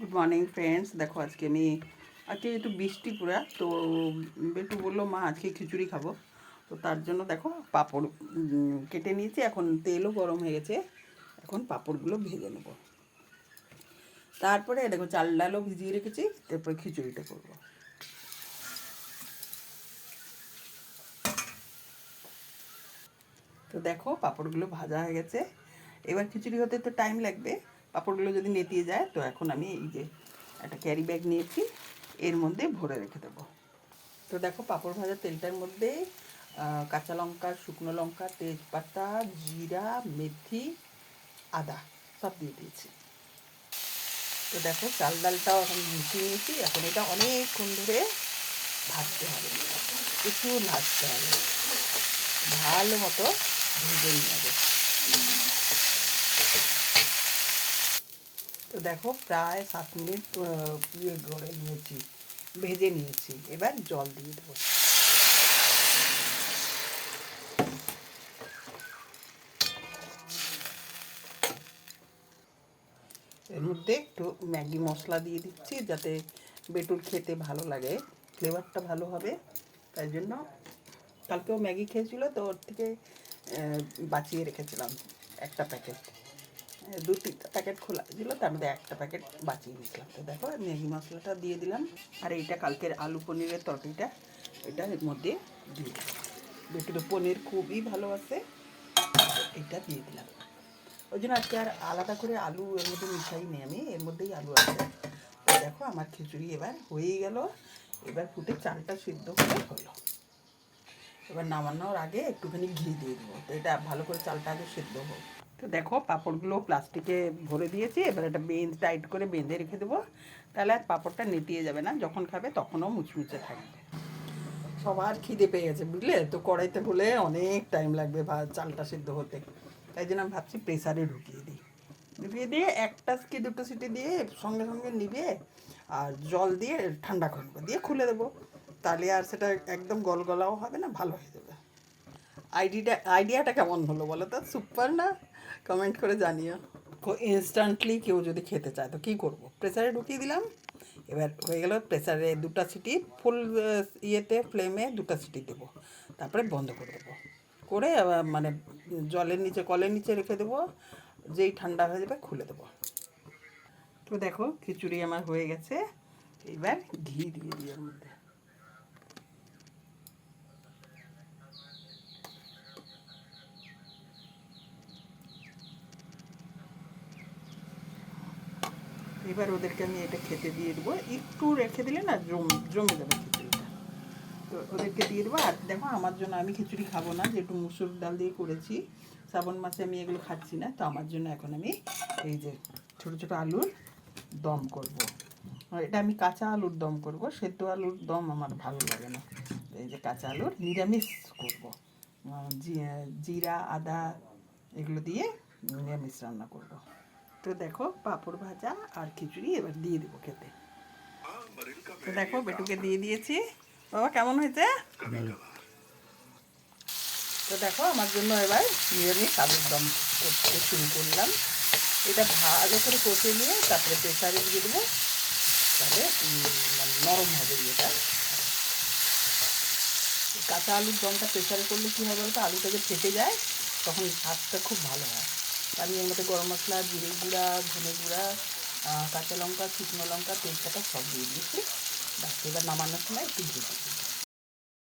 Good morning friends. দেখো আজকে আমি একটু বৃষ্টি পুরা তো বেটু বললো মা আজকে খিচুড়ি খাবো, তো তার জন্য দেখো পাঁপড় কেটে নিয়েছি। এখন তেলও গরম হয়ে গেছে, এখন পাঁপড়গুলো ভেজে নেব। তারপরে দেখো চাল ডালও ভিজিয়ে রেখেছি, তারপরে খিচুড়িটা করবো। তো দেখো পাঁপড়গুলো ভাজা হয়ে গেছে। এবার খিচুড়ি হতে তো টাইম লাগবে, পাঁপড়গুলো যদি নেতিয়ে যায়। তো এখন আমি এই যে একটা ক্যারি ব্যাগ নিয়েছি, এর মধ্যে ভরে রেখে দেবো। তো দেখো পাঁপড় ভাজা তেলটার মধ্যে কাঁচা লঙ্কা, শুকনো লঙ্কা, তেজপাতা, জিরা, মেথি, আদা সব দিয়ে দিয়েছি। তো দেখো চাল ডালটাও এখন মিশিয়ে নিয়েছি। এখন এটা অনেকক্ষণ ধরে ভাজতে হবে, প্রচুর ভাজতে হবে, ভালো মতো ভেজে নিয়ে হবে। তো দেখো প্রায় 7 মিনিট ইয়ে করে নিয়েছি, ভেজে নিয়েছি। এবার জল দিয়ে দেবো। এর মধ্যে একটু ম্যাগি মশলা দিয়ে দিচ্ছি, যাতে বেটুর খেতে ভালো লাগে, ফ্লেভারটা ভালো হবে। তাই জন্য কালকেও ম্যাগি খেয়েছিল, তো ওর থেকে বাঁচিয়ে রেখেছিলাম একটা প্যাকেট। 2-3টা প্যাকেট খোলা ছিল, তার মধ্যে একটা প্যাকেট বাঁচিয়ে দিয়েছিলাম। তো দেখো ম্যাগি মশলাটা দিয়ে দিলাম, আর এইটা কালকের আলু পনিরের তরকারিটা এটা এর মধ্যে দিয়ে দিলাম। বেটু তো পনির খুবই ভালোবাসে, এটা দিয়ে দিলাম। ওই জন্য আজকে আর আলাদা করে আলু এর মধ্যে মিশাই নি, আমি এর মধ্যেই আলু আছে। তো দেখো আমার খিচুড়ি এবার হয়েই গেল। এবার ফুটে চালটা সিদ্ধ করে হলো। এবার নামানোর আগে একটুখানি ঘি দিয়ে দেবো, তো এটা ভালো করে চালটা আগে সিদ্ধ হোক। তো দেখো পাঁপড়গুলো প্লাস্টিকে ভরে দিয়েছি, এবার এটা টাইট করে বেঁধে রেখে দেবো। তাহলে আর পাঁপড়টা নেতিয়ে যাবে না, যখন খাবে তখনও মুচমুচে থাকবে। সবার খিদে পেয়ে গেছে বুঝলে, তো কড়াইতে হলে অনেক টাইম লাগবে চালটা সিদ্ধ হতে। তাই জন্য আমি ভাবছি প্রেসারে ঢুকিয়ে দিয়ে একটা কি দুটো সিটি দিয়ে সঙ্গে সঙ্গে নিবে, আর জল দিয়ে ঠান্ডা করবো, দিয়ে খুলে দেবো। তাহলে আর সেটা একদম গলগলাও হবে না, ভালো হয়ে যাবে। আইডিয়াটা কেমন হলো বলো তো, সুপার না? কমেন্ট করে জানিও। ইনস্ট্যান্টলি কেউ যদি খেতে চায় তো কী করবো, প্রেসারে ঢুকিয়ে দিলাম। এবার হয়ে গেল, প্রেসারে 2টা সিটি ফুল ইয়েতে ফ্লেমে 2টা সিটি দেবো, তারপরে বন্ধ করে দেবো। করে মানে জলের নিচে কলের নিচে রেখে দেবো, যেই ঠান্ডা হয়ে যাবে খুলে দেবো। তো দেখো খিচুড়ি আমার হয়ে গেছে। এবার ঘি দিয়ে দিই এর মধ্যে। এবার ওদেরকে আমি এটা খেতে দিয়ে দেবো, একটু রেখে দিলে না জমে যাবে খিচুড়িটা। তো ওদেরকে দিয়ে দেবো। আর দেখো আমার জন্য, আমি খিচুড়ি খাবো না, যেহেতু মুসুর ডাল দিয়ে করেছি, শ্রাবণ মাসে আমি এগুলো খাচ্ছি না। তো আমার জন্য এখন আমি এই যে ছোটো ছোটো আলুর দম করব। এটা আমি কাঁচা আলুর দম করব, সেদ্ধ আলুর দম আমার ভালো লাগে না। এই যে কাঁচা আলুর নিরামিষ করব, জিরা আদা এগুলো দিয়ে নিরামিষ রান্না করব। তো দেখো পাঁপড় ভাজা আর খিচুড়ি এবার দিয়ে দেবো খেতে। তো দেখো বেটুকে দিয়ে দিয়েছি। বাবা কেমন হয়েছে? তো দেখো আমার জন্য এবার নিরামিষ আলুর দম করতে শুরু করলাম। এটা ভালো করে কষে নিয়ে তারপরে প্রেসারে দিয়ে দেবো, তাহলে মানে নরম হবে এটা। কাঁচা আলুর দমটা প্রেসারে করলে কী হয় বলতো, আলুটা যে ফেটে যায় তখন স্বাদটা খুব ভালো হয়। আমি এর মধ্যে গরম মশলা, জিরে গুঁড়া, ধনে গুঁড়া, কাঁচা লঙ্কা, শুকনো লঙ্কা, তেজপাতা সব দিয়ে দিয়েছি। বাস এবার নামানোর সময় একটু ভেজে দিই।